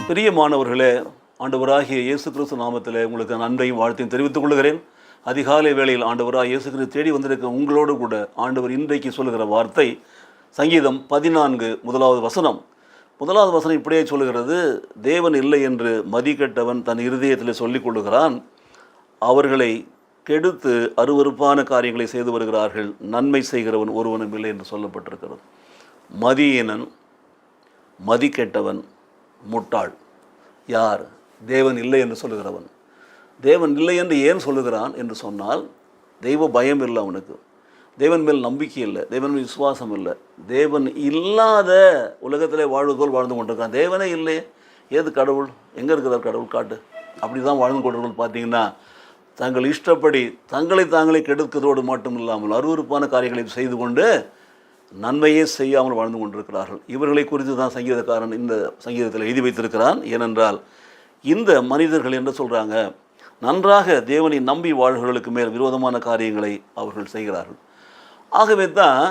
பிரியமானவர்களே, ஆண்டவராகிய இயேசு கிறிஸ்து நாமத்தில் உங்களுக்கு நன்றியும் வாழ்த்தையும் தெரிவித்துக் கொள்கிறேன். அதிகாலை வேளையில் ஆண்டவராக இயேசு கிறிஸ்து தேடி வந்திருக்க உங்களோடு கூட ஆண்டவர் இன்றைக்கு சொல்லுகிற வார்த்தை சங்கீதம் 14 முதலாவது வசனம். முதலாவது வசனம் இப்படியே சொல்லுகிறது: தேவன் இல்லை என்று மதிக்கெட்டவன் தன் இருதயத்தில் சொல்லிக் கொள்ளுகிறான், அவர்களை கெடுத்து அருவருப்பான காரியங்களை செய்து வருகிறார்கள், நன்மை செய்கிறவன் ஒருவனும் இல்லை என்று சொல்லப்பட்டிருக்கிறது. மதியீனன், மதிக்கெட்டவன், முட்டாள். யார்? தேவன் இல்லை என்று சொல்லுகிறவன். தேவன் இல்லை என்று ஏன் சொல்லுகிறான் என்று சொன்னால், தெய்வ பயம் இல்லை அவனுக்கு, தேவன் மேல் நம்பிக்கை இல்லை, தேவன் மேல் விசுவாசம் இல்லை, தேவன் இல்லாத உலகத்திலே வாழ்வதோல் வாழ்ந்து கொண்டிருக்கான். தேவனே இல்லை, ஏது கடவுள், எங்கே இருக்கிறார் கடவுள் காட்டு, அப்படி தான் வாழ்ந்து கொண்டிருக்கிறது. பார்த்தீங்கன்னா தங்கள் இஷ்டப்படி தங்களை தாங்களே கெடுக்கிறதோடு மட்டும் இல்லாமல் அருவருப்பான காரியங்களை செய்து கொண்டு நன்மையே செய்யாமல் வாழ்ந்து கொண்டிருக்கிறார்கள். இவர்களை குறித்து தான் சங்கீதக்காரன் இந்த சங்கீதத்தில் எழுதி வைத்திருக்கிறான். ஏனென்றால் இந்த மனிதர்கள் என்ன சொல்கிறாங்க, நன்றாக தேவனை நம்பி வாழ்கிறவர்களுக்கு மேல் விரோதமான காரியங்களை அவர்கள் செய்கிறார்கள். ஆகவே தான்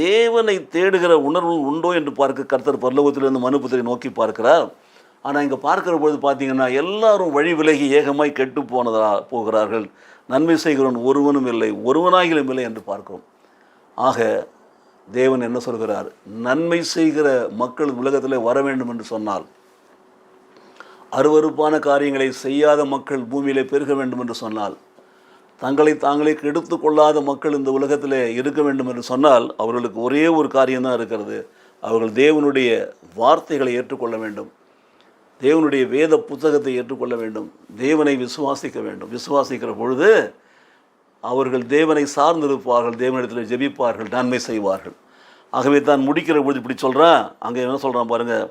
தேவனை தேடுகிற உணர்வு உண்டோ என்று பார்க்க கர்த்தர் பரலோகத்திலிருந்து மனுபுத்திரை நோக்கி பார்க்கிறார். ஆனால் இங்கே பார்க்கிற பொழுது பார்த்தீங்கன்னா எல்லாரும் வழி விலகி ஏகமாய் கெட்டு போகிறார்கள், நன்மை செய்கிறவன் ஒருவனும் இல்லை, ஒருவனாகிலும் இல்லை என்று பார்க்கிறோம். ஆக தேவன் என்ன சொல்கிறார், நன்மை செய்கிற மக்கள் உலகத்தில் வர வேண்டும் என்று சொன்னால், அருவருப்பான காரியங்களை செய்யாத மக்கள் பூமியிலே பெருக வேண்டும் என்று சொன்னால், தங்களை தாங்களே கெடுத்து கொள்ளாத மக்கள் இந்த உலகத்தில் இருக்க வேண்டும் என்று சொன்னால், அவர்களுக்கு ஒரே ஒரு காரியம்தான் இருக்கிறது. அவர்கள் தேவனுடைய வார்த்தைகளை ஏற்றுக்கொள்ள வேண்டும், தேவனுடைய வேத புத்தகத்தை ஏற்றுக்கொள்ள வேண்டும், தேவனை விசுவாசிக்க வேண்டும். விசுவாசிக்கிற பொழுது அவர்கள் தேவனை சார்ந்திருப்பார்கள், தேவனிடத்தில் ஜெபிப்பார்கள், நன்மை செய்வார்கள். ஆகவே தான் முடிக்கிற பொழுது இப்படி சொல்கிறான். அங்கே என்ன சொல்கிறான் பாருங்கள்: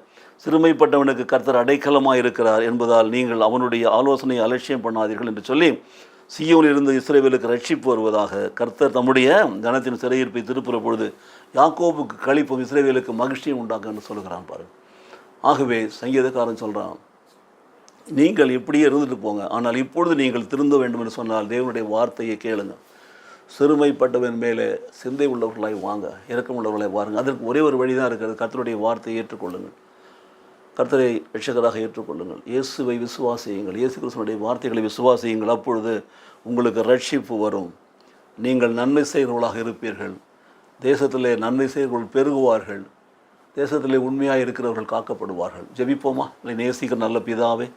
சிறுமைப்பட்டவனுக்கு கர்த்தர் அடைக்கலமாக இருக்கிறார் என்பதால் நீங்கள் அவனுடைய ஆலோசனையை அலட்சியம் பண்ணாதீர்கள் என்று சொல்லி, சீயோனில் இருந்து இஸ்ரவேலுக்கு ரட்சிப்பு வருவதாக கர்த்தர் தம்முடைய ஜனத்தின் சிறையிருப்பை திருப்புற பொழுது யாக்கோபுக்கு களிப்பும் இஸ்ரவேலுக்கு மகிழ்ச்சியும் உண்டாக்க என்று சொல்கிறான் பாருங்கள். ஆகவே சங்கீதக்காரன் சொல்கிறான், நீங்கள் இப்படியே இருந்துட்டு போங்க, ஆனால் இப்பொழுது நீங்கள் திருந்த வேண்டும் என்று சொன்னால் தேவனுடைய வார்த்தையை கேளுங்க. சிறுமைப்பட்டவன் மேலே சிந்தை உள்ளவர்களாய் வாங்க, இரக்கம் உள்ளவர்களாய் வாருங்க. அதற்கு ஒரே ஒரு வழி தான் இருக்கிறது, கர்த்தருடைய வார்த்தையை ஏற்றுக்கொள்ளுங்கள், கர்த்தரை ரட்சகராக ஏற்றுக்கொள்ளுங்கள், இயேசுவை விசுவாசியுங்கள், இயேசு கிறிஸ்துவினுடைய வார்த்தைகளை விசுவாசியுங்கள். அப்பொழுது உங்களுக்கு ரட்சிப்பு வரும், நீங்கள் நன்மை செய்கிறவர்களாக இருப்பீர்கள், தேசத்திலே நன்மை செய்கிறவர்கள் பெருகுவார்கள், தேசத்திலே உண்மையாக இருக்கிறவர்கள் காக்கப்படுவார்கள். ஜெபிப்போமா? இல்லை நேசிக்கிற நல்ல பிதாவே,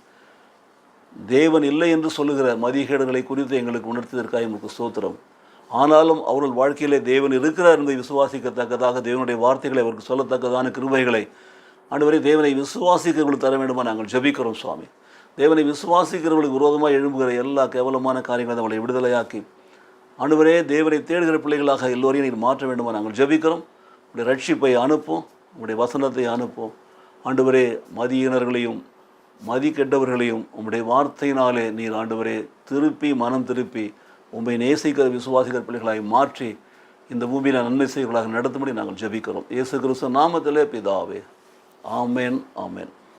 தேவன் இல்லை என்று சொல்லுகிற மதிகேடுகளை குறித்து எங்களுக்கு உணர்த்தியதற்காக எங்களுக்கு ஸ்தோத்திரம். ஆனாலும் அவர்கள் வாழ்க்கையிலே தேவன் இருக்கிறார் என்பதை விசுவாசிக்கத்தக்கதாக தேவனுடைய வார்த்தைகளை அவருக்கு சொல்லத்தக்கதான கிருபைகளை ஆண்டவரே தேவனை விசுவாசிக்கிறவர்களுக்கு தர வேண்டுமா நாங்கள் ஜெபிக்கிறோம் சுவாமி. தேவனை விசுவாசிக்கிறவர்களுக்கு விரோதமாக எழும்புகிற எல்லா கேவலமான காரியங்களை அவளை விடுதலையாக்கி ஆண்டவரே தேவனை தேடுகிற பிள்ளைகளாக எல்லோரையும் நீர் மாற்ற வேண்டுமா நாங்கள் ஜெபிக்கிறோம். உடைய ரட்சிப்பை அனுப்பும், உடைய வசனத்தை அனுப்பும். ஆண்டவரே மதியினர்களையும் மதி கெட்டவர்களையும் உம்முடைய வார்த்தையினாலே நீர் ஆண்டவரே திருப்பி மனம் திருப்பி உம்மை நேசிக்கிற விசுவாசிக்கிற பிள்ளைகளாய் மாற்றி இந்த பூமியில் நன்மை செய்வர்களாக நடத்தும்படி நாங்கள் ஜெபிக்கிறோம். இயேசு கிறிஸ்து நாமத்திலே பிதாவே, ஆமேன், ஆமேன்.